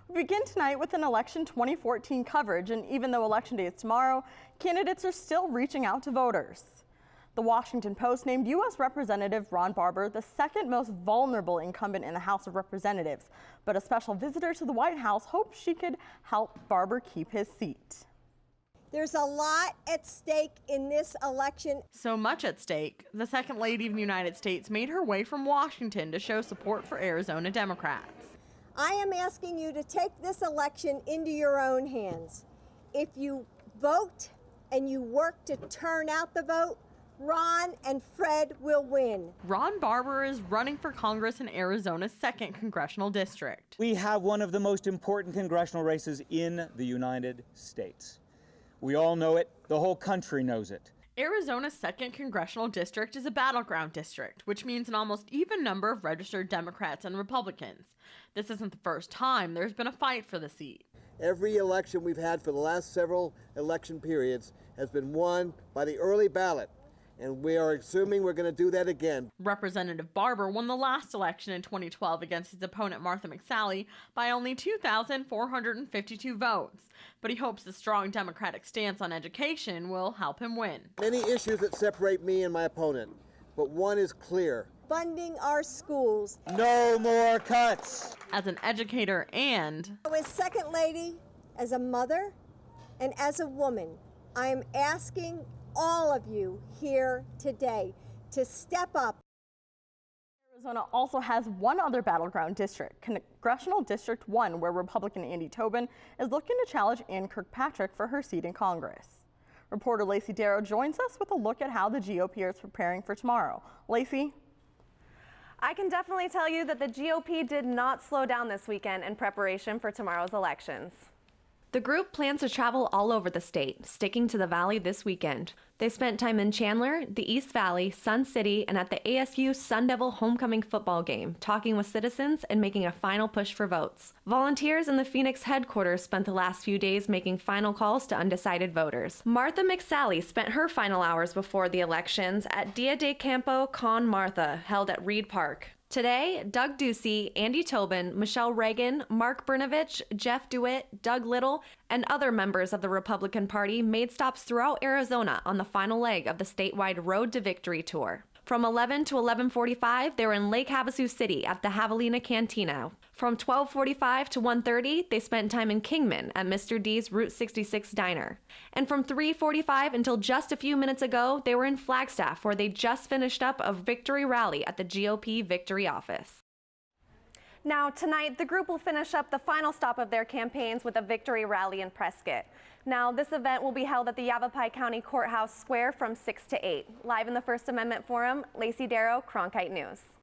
We begin tonight with an election 2014 coverage, and even though Election Day is tomorrow, candidates are still reaching out to voters. The Washington Post named U.S. Representative Ron Barber the second most vulnerable incumbent in the House of Representatives, but a special visitor to the White House hopes she could help Barber keep his seat. There's a lot at stake in this election. So much at stake, the Second Lady of the United States made her way from Washington to show support for Arizona Democrats. I am asking you to take this election into your own hands. If you vote and you work to turn out the vote, Ron and Fred will win. Ron Barber is running for Congress in Arizona's 2nd Congressional District. We have one of the most important congressional races in the United States. We all know it. The whole country knows it. Arizona's 2nd Congressional District is a battleground district, which means an almost even number of registered Democrats and Republicans. This isn't the first time there's been a fight for the seat. Every election we've had for the last several election periods has been won by the early ballot, and we are assuming we're going to do that again. Representative Barber won the last election in 2012 against his opponent Martha McSally by only 2,452 votes, but he hopes the strong Democratic stance on education will help him win. Many issues that separate me and my opponent, but one is clear. Funding our schools. No more cuts. As an educator and As Second Lady, as a mother, and as a woman, I am asking all of you here today to step up. Arizona also has one other battleground district, Congressional District 1, where Republican Andy Tobin is looking to challenge Ann Kirkpatrick for her seat in Congress. Reporter Lacey Darrow joins us with a look at how the GOP is preparing for tomorrow. Lacey? I can definitely tell you that the GOP did not slow down this weekend in preparation for tomorrow's elections. The group plans to travel all over the state, sticking to the Valley this weekend. They spent time in Chandler, the East Valley, Sun City, and at the ASU Sun Devil homecoming football game, talking with citizens and making a final push for votes. Volunteers in the Phoenix headquarters spent the last few days making final calls to undecided voters. Martha McSally spent her final hours before the elections at Dia de Campo con Martha, held at Reed Park. Today, Doug Ducey, Andy Tobin, Michelle Reagan, Mark Brnovich, Jeff DeWitt, Doug Little, and other members of the Republican Party made stops throughout Arizona on the final leg of the statewide Road to Victory tour. From 11 to 11:45, they were in Lake Havasu City at the Javelina Cantina. From 12:45 to 1:30, they spent time in Kingman at Mr. D's Route 66 diner. And from 3:45 until just a few minutes ago, they were in Flagstaff, where they just finished up a victory rally at the GOP Victory Office. Now, tonight, the group will finish up the final stop of their campaigns with a victory rally in Prescott. Now, this event will be held at the Yavapai County Courthouse Square from 6 to 8. Live in the First Amendment Forum, Lacey Darrow, Cronkite News.